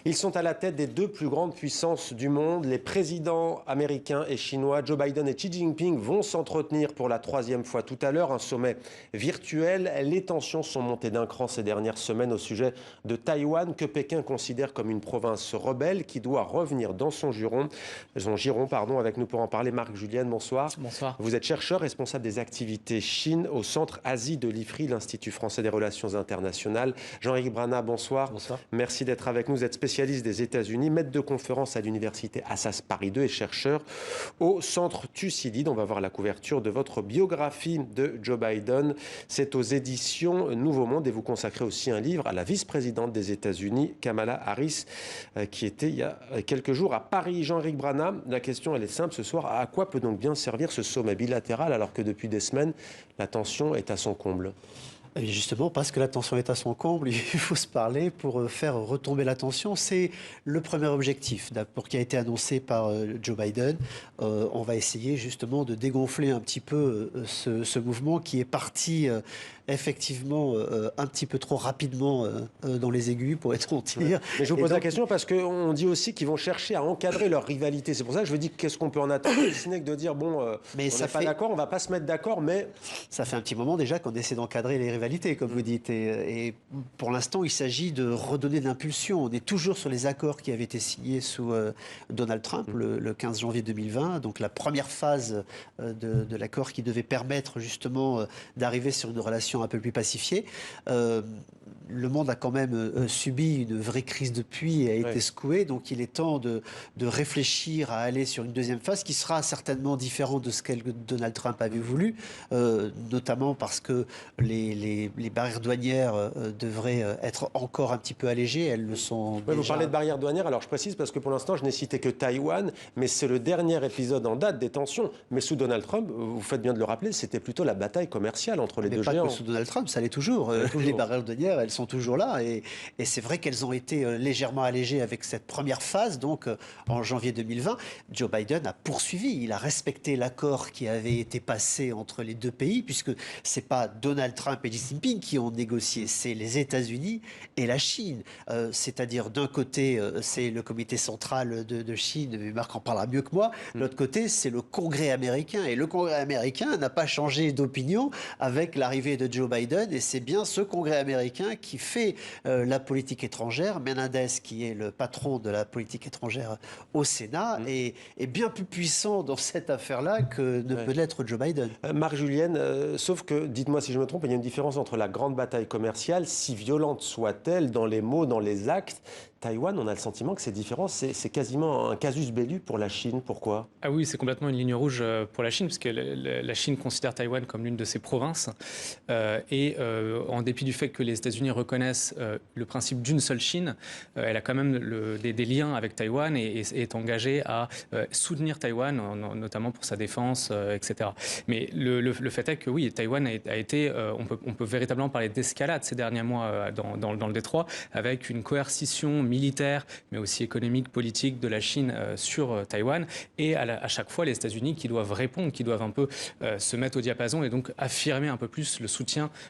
Ils sont à la tête des deux plus grandes puissances du monde. Les présidents américains et chinois, Joe Biden et Xi Jinping, vont s'entretenir pour la troisième fois tout à l'heure. Un sommet virtuel. Les tensions sont montées d'un cran ces dernières semaines au sujet de Taïwan, que Pékin considère comme une province rebelle qui doit revenir dans son giron. Avec nous pour en parler, Marc Julienne, bonsoir. Bonsoir. Vous êtes chercheur responsable des activités Chine au Centre Asie de l'IFRI, l'Institut français des relations internationales. Jean-Éric Brana, bonsoir. Bonsoir. Merci d'être avec nous. Vous êtes spécialiste des États-Unis, maître de conférence à l'université Assas Paris 2 et chercheur au Centre Thucydide. On va voir la couverture de votre biographie de Joe Biden. C'est aux éditions Nouveau Monde et vous consacrez aussi un livre à la vice-présidente des États-Unis, Kamala Harris, qui était il y a quelques jours à Paris. Jean-Éric Brana, la question elle est simple ce soir. À quoi peut donc bien servir ce sommet bilatéral alors que depuis des semaines, la tension est à son comble ? Et justement, parce que la tension est à son comble, il faut se parler pour faire retomber la tension. C'est le premier objectif qui a été annoncé par Joe Biden. On va essayer justement de dégonfler un petit peu ce mouvement qui est parti effectivement un petit peu trop rapidement dans les aigus, pour être dire. Mais je vous pose la question parce qu'on dit aussi qu'ils vont chercher à encadrer leur rivalité. C'est pour ça que je me dis qu'est-ce qu'on peut en attendre, si n'est que de dire bon, on n'est pas d'accord, on ne va pas se mettre d'accord, mais... Ça fait un petit moment déjà qu'on essaie d'encadrer les rivalités, comme vous dites. Et pour l'instant, il s'agit de redonner de l'impulsion. On est toujours sur les accords qui avaient été signés sous Donald Trump le 15 janvier 2020. Donc la première phase de l'accord qui devait permettre justement d'arriver sur une relation un peu plus pacifiée. Le monde a quand même subi une vraie crise depuis et a été secoué. Donc il est temps de réfléchir à aller sur une deuxième phase qui sera certainement différente de ce que Donald Trump avait voulu, notamment parce que les barrières douanières devraient être encore un petit peu allégées. Elles le sont déjà. Vous parlez de barrières douanières, alors je précise parce que pour l'instant je n'ai cité que Taïwan, mais c'est le dernier épisode en date des tensions. Mais sous Donald Trump, vous faites bien de le rappeler, c'était plutôt la bataille commerciale entre les deux géants. Mais pas que sous Donald Trump, ça l'est toujours. Les barrières douanières, elles sont toujours là et c'est vrai qu'elles ont été légèrement allégées avec cette première phase, donc en janvier 2020. Joe Biden a poursuivi, il a respecté l'accord qui avait été passé entre les deux pays, puisque c'est pas Donald Trump et Xi Jinping qui ont négocié, c'est les États-Unis et la Chine. C'est-à-dire d'un côté, c'est le comité central de Chine, mais Marc en parlera mieux que moi, de l'autre côté, c'est le Congrès américain, et le Congrès américain n'a pas changé d'opinion avec l'arrivée de Joe Biden, et c'est bien ce Congrès américain qui fait la politique étrangère. Menendez, qui est le patron de la politique étrangère au Sénat, est bien plus puissant dans cette affaire-là que ne peut l'être Joe Biden. Marc Julienne, sauf que, dites-moi si je me trompe, il y a une différence entre la grande bataille commerciale, si violente soit-elle, dans les mots, dans les actes. Taïwan, on a le sentiment que c'est différent, c'est quasiment un casus belli pour la Chine. Pourquoi ? Ah oui, c'est complètement une ligne rouge pour la Chine, parce que la Chine considère Taïwan comme l'une de ses provinces. En dépit du fait que les États-Unis reconnaissent le principe d'une seule Chine, elle a quand même des liens avec Taïwan et est engagée à soutenir Taïwan, notamment pour sa défense, etc. Mais le fait est que oui, Taïwan a été, on peut véritablement parler d'escalade ces derniers mois dans le détroit, avec une coercition militaire, mais aussi économique, politique de la Chine sur Taïwan. Et à chaque fois, les États-Unis qui doivent répondre, qui doivent un peu se mettre au diapason et donc affirmer un peu plus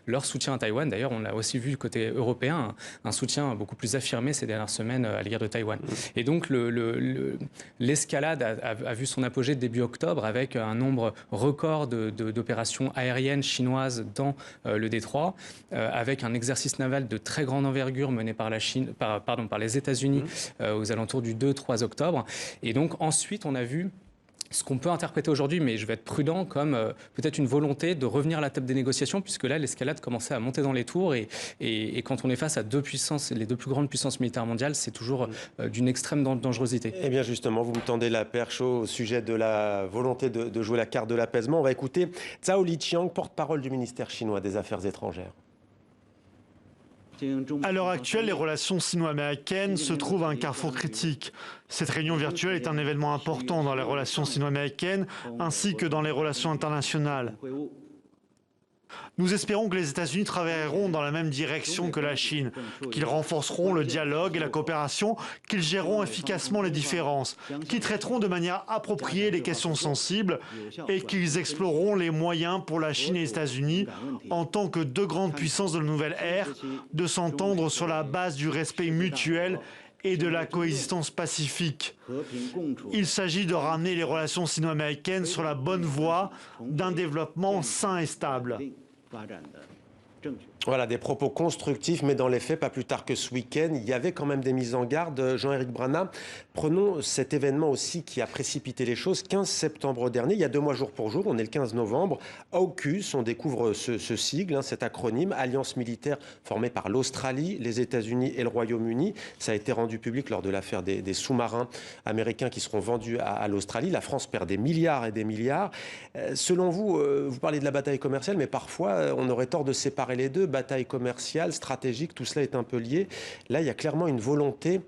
leur soutien à Taïwan. D'ailleurs, on l'a aussi vu du côté européen, un soutien beaucoup plus affirmé ces dernières semaines à l'égard de Taïwan. Et donc, l'escalade a vu son apogée début octobre avec un nombre record d'opérations aériennes chinoises dans le détroit, avec un exercice naval de très grande envergure mené par la Chine, par les États-Unis aux alentours du 2-3 octobre. Et donc ensuite, on a vu ce qu'on peut interpréter aujourd'hui, mais je vais être prudent, comme peut-être une volonté de revenir à la table des négociations, puisque là, l'escalade commençait à monter dans les tours. Et quand on est face à deux puissances, les deux plus grandes puissances militaires mondiales, c'est toujours d'une extrême dangerosité. Eh bien justement, vous me tendez la perche au sujet de la volonté de jouer la carte de l'apaisement. On va écouter Zhao Liqiang, porte-parole du ministère chinois des Affaires étrangères. À l'heure actuelle, les relations sino-américaines se trouvent à un carrefour critique. Cette réunion virtuelle est un événement important dans les relations sino-américaines ainsi que dans les relations internationales. Nous espérons que les États-Unis travailleront dans la même direction que la Chine, qu'ils renforceront le dialogue et la coopération, qu'ils géreront efficacement les différences, qu'ils traiteront de manière appropriée les questions sensibles et qu'ils exploreront les moyens pour la Chine et les États-Unis, en tant que deux grandes puissances de la nouvelle ère, de s'entendre sur la base du respect mutuel et de la coexistence pacifique. Il s'agit de ramener les relations sino-américaines sur la bonne voie d'un développement sain et stable. Voilà, des propos constructifs, mais dans les faits, pas plus tard que ce week-end, il y avait quand même des mises en garde. Jean-Éric Brana, prenons cet événement aussi qui a précipité les choses. 15 septembre dernier, il y a 2 mois jour pour jour, on est le 15 novembre. AUKUS, on découvre ce sigle, cet acronyme, Alliance militaire formée par l'Australie, les États-Unis et le Royaume-Uni. Ça a été rendu public lors de l'affaire des sous-marins américains qui seront vendus à l'Australie. La France perd des milliards et des milliards. Selon vous, vous parlez de la bataille commerciale, mais parfois on aurait tort de séparer les deux. Bataille commerciale, stratégique, tout cela est un peu lié. Là, il y a clairement une volonté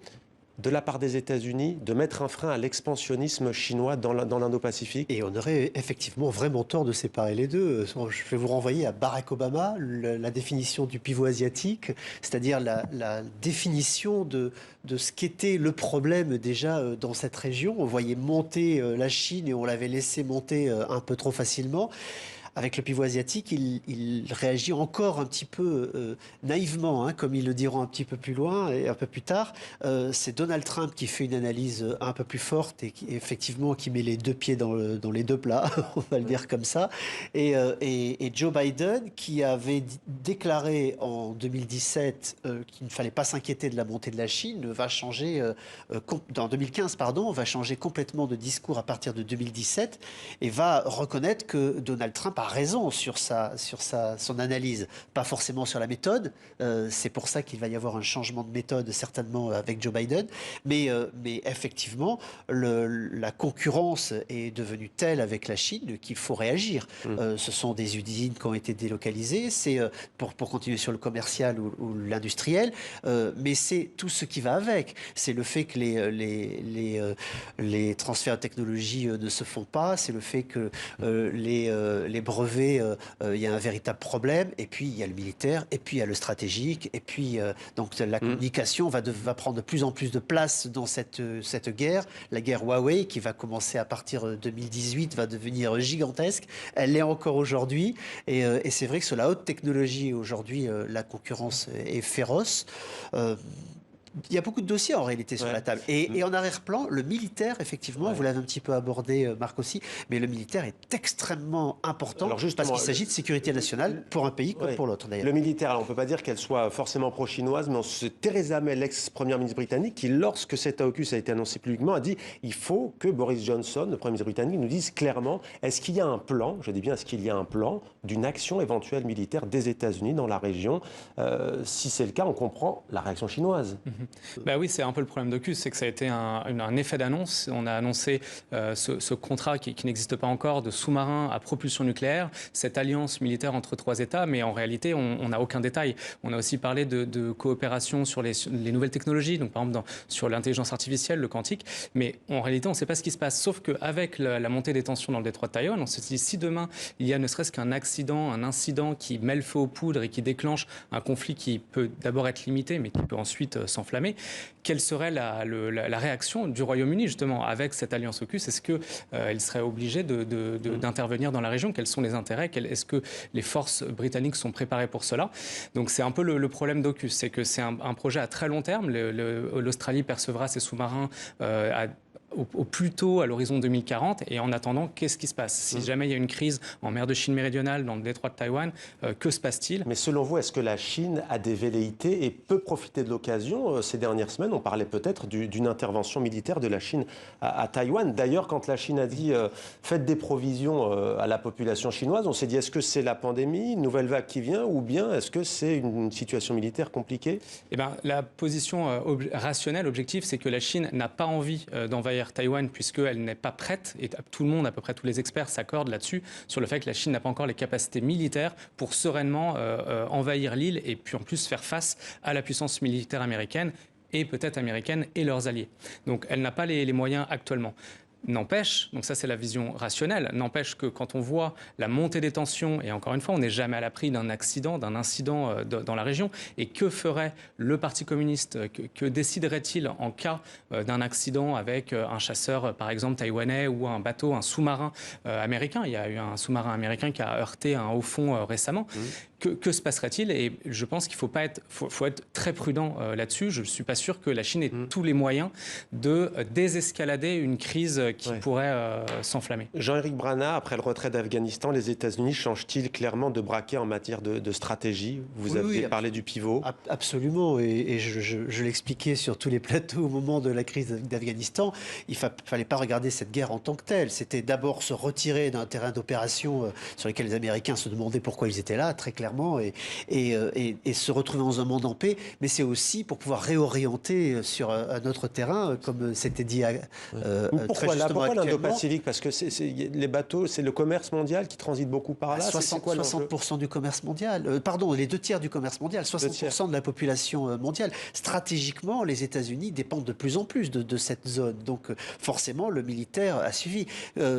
de la part des États-Unis de mettre un frein à l'expansionnisme chinois dans l'Indo-Pacifique. Et on aurait effectivement vraiment tort de séparer les deux. Je vais vous renvoyer à Barack Obama, la définition du pivot asiatique, c'est-à-dire la définition de ce qu'était le problème déjà dans cette région. On voyait monter la Chine et on l'avait laissé monter un peu trop facilement. Avec le pivot asiatique, il réagit encore un petit peu naïvement, comme ils le diront un petit peu plus loin et un peu plus tard. C'est Donald Trump qui fait une analyse un peu plus forte et qui met les deux pieds dans les deux plats, on va le dire comme ça. Et Joe Biden, qui avait déclaré en 2017 qu'il ne fallait pas s'inquiéter de la montée de la Chine, va changer, en 2015, pardon, va changer complètement de discours à partir de 2017 et va reconnaître que Donald Trump a raison sur son analyse, pas forcément sur la méthode. C'est pour ça qu'il va y avoir un changement de méthode certainement avec Joe Biden. Mais effectivement, la concurrence est devenue telle avec la Chine qu'il faut réagir. Ce sont des usines qui ont été délocalisées. C'est pour continuer sur le commercial ou l'industriel, mais c'est tout ce qui va avec. C'est le fait que les transferts de technologie ne se font pas. C'est le fait que les brevets, il y a un véritable problème, et puis il y a le militaire, et puis il y a le stratégique, et puis donc la communication va prendre de plus en plus de place dans cette guerre. La guerre Huawei, qui va commencer à partir de 2018, va devenir gigantesque. Elle l'est encore aujourd'hui, et c'est vrai que sur la haute technologie, aujourd'hui, la concurrence est féroce. Il y a beaucoup de dossiers en réalité sur la table. Et en arrière-plan, le militaire, effectivement, vous l'avez un petit peu abordé, Marc aussi, mais le militaire est extrêmement important parce qu'il s'agit de sécurité nationale pour un pays comme pour l'autre d'ailleurs. Le militaire, alors, on ne peut pas dire qu'elle soit forcément pro-chinoise, mais c'est Theresa May, l'ex-première ministre britannique, qui, lorsque cet AUKUS a été annoncé publiquement, a dit il faut que Boris Johnson, le premier ministre britannique, nous dise clairement est-ce qu'il y a un plan, je dis bien est-ce qu'il y a un plan d'une action éventuelle militaire des États-Unis dans la région. Si c'est le cas, on comprend la réaction chinoise. Bah oui, c'est un peu le problème d'AUKUS, c'est que ça a été un effet d'annonce. On a annoncé ce contrat qui n'existe pas encore de sous-marins à propulsion nucléaire, cette alliance militaire entre 3 États, mais en réalité, on n'a aucun détail. On a aussi parlé de coopération sur les nouvelles technologies, donc par exemple sur l'intelligence artificielle, le quantique, mais en réalité, on ne sait pas ce qui se passe. Sauf qu'avec la montée des tensions dans le détroit de Taïwan, on se dit si demain, il y a ne serait-ce qu'un accident, un incident qui met le feu aux poudres et qui déclenche un conflit qui peut d'abord être limité, mais qui peut ensuite s'enflammer, quelle serait la réaction du Royaume-Uni justement avec cette alliance AUKUS? Est-ce qu'elle serait obligée d'intervenir dans la région? Quels sont les intérêts? Est-ce que les forces britanniques sont préparées pour cela? Donc c'est un peu le problème d'AUKUS, c'est que c'est un projet à très long terme. L'Australie percevra ses sous-marins au plus tôt à l'horizon 2040, et en attendant, qu'est-ce qui se passe? Si jamais il y a une crise en mer de Chine méridionale, dans le détroit de Taïwan, que se passe-t-il? Mais selon vous, est-ce que la Chine a des velléités et peut profiter de l'occasion? Ces dernières semaines, on parlait peut-être d'une intervention militaire de la Chine à Taïwan. D'ailleurs, quand la Chine a dit faites des provisions à la population chinoise, on s'est dit est-ce que c'est la pandémie, une nouvelle vague qui vient, ou bien est-ce que c'est une situation militaire compliquée? Eh bien, la position rationnelle, objective, c'est que la Chine n'a pas envie d'envahir Taïwan puisqu'elle n'est pas prête, et tout le monde, à peu près tous les experts s'accordent là-dessus, sur le fait que la Chine n'a pas encore les capacités militaires pour sereinement envahir l'île et puis en plus faire face à la puissance militaire américaine et peut-être américaine et leurs alliés. Donc elle n'a pas les moyens actuellement. N'empêche, donc ça c'est la vision rationnelle, n'empêche que quand on voit la montée des tensions, et encore une fois on n'est jamais à l'abri d'un accident, d'un incident dans la région, et que ferait le Parti communiste, que déciderait-il en cas d'un accident avec un chasseur par exemple taïwanais ou un bateau, un sous-marin américain? Il y a eu un sous-marin américain qui a heurté un haut fond récemment. que se passerait-il? Et je pense qu'il faut être très prudent là-dessus. Je ne suis pas sûr que la Chine ait tous les moyens de désescalader une crise qui pourrait s'enflammer. Jean-Éric Brana, après le retrait d'Afghanistan, les États-Unis changent-ils clairement de braquet en matière de stratégie? Vous aviez parlé du pivot. Absolument, et je l'expliquais sur tous les plateaux au moment de la crise d'Afghanistan. Il ne fallait pas regarder cette guerre en tant que telle. C'était d'abord se retirer d'un terrain d'opération sur lequel les Américains se demandaient pourquoi ils étaient là, très clairement, et se retrouver dans un monde en paix, mais c'est aussi pour pouvoir réorienter sur un autre terrain, comme c'était dit pourquoi l'Indo-Pacifique? Parce que les bateaux, c'est le commerce mondial qui transite beaucoup par là. 60% du commerce mondial, pardon, les 2 tiers du commerce mondial, 60% de la population mondiale. Stratégiquement, les États-Unis dépendent de plus en plus de cette zone. Donc forcément, le militaire a suivi.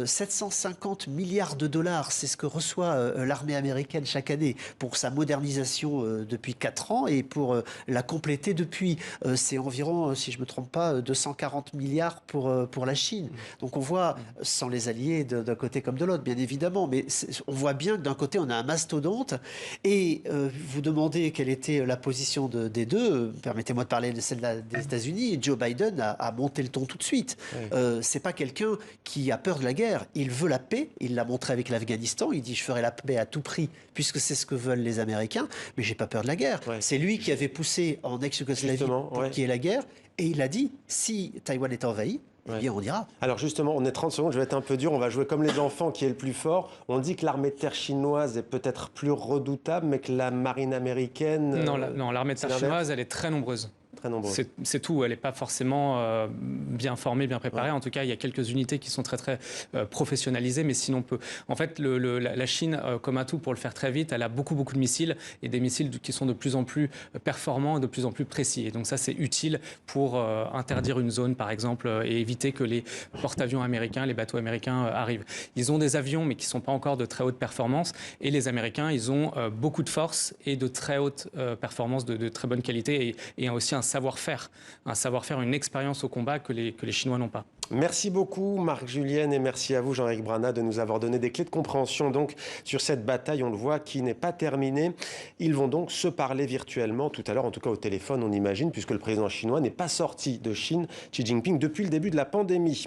750 milliards de dollars, c'est ce que reçoit l'armée américaine chaque année pour sa modernisation depuis 4 ans et pour la compléter depuis. C'est environ, si je ne me trompe pas, 240 milliards pour la Chine. Donc on voit, sans les alliés d'un côté comme de l'autre, bien évidemment, mais on voit bien que d'un côté, on a un mastodonte et vous demandez quelle était la position des deux. Permettez-moi de parler de celle des États-Unis. Joe Biden a monté le ton tout de suite. C'est pas quelqu'un qui a peur de la guerre. Il veut la paix. Il l'a montré avec l'Afghanistan. Il dit je ferai la paix à tout prix puisque c'est ce que veulent les Américains. Mais j'ai pas peur de la guerre. C'est lui qui avait poussé en ex-Yougoslavie pour qu'il y ait la guerre. Et il a dit si Taïwan est envahi, eh bien, on ira. Alors justement, on est 30 secondes, je vais être un peu dur, on va jouer comme les enfants qui est le plus fort. On dit que l'armée de terre chinoise est peut-être plus redoutable, mais que la marine américaine... Non, l'armée de terre chinoise, elle est très nombreuse. C'est tout, elle n'est pas forcément bien formée, bien préparée. En tout cas, il y a quelques unités qui sont très professionnalisées, mais sinon peu. En fait, la Chine, comme un tout, pour le faire très vite, elle a beaucoup de missiles et des missiles qui sont de plus en plus performants et de plus en plus précis. Et donc ça, c'est utile pour interdire une zone, par exemple, et éviter que les porte-avions américains, les bateaux américains arrivent. Ils ont des avions, mais qui ne sont pas encore de très haute performance. Et les Américains, ils ont beaucoup de force et de très haute performance, de très bonne qualité, et aussi un savoir-faire, une expérience au combat que les Chinois n'ont pas. Merci beaucoup Marc Julienne et merci à vous Jean-Éric Brana de nous avoir donné des clés de compréhension donc sur cette bataille, on le voit, qui n'est pas terminée. Ils vont donc se parler virtuellement tout à l'heure, en tout cas au téléphone on imagine, puisque le président chinois n'est pas sorti de Chine, Xi Jinping, depuis le début de la pandémie.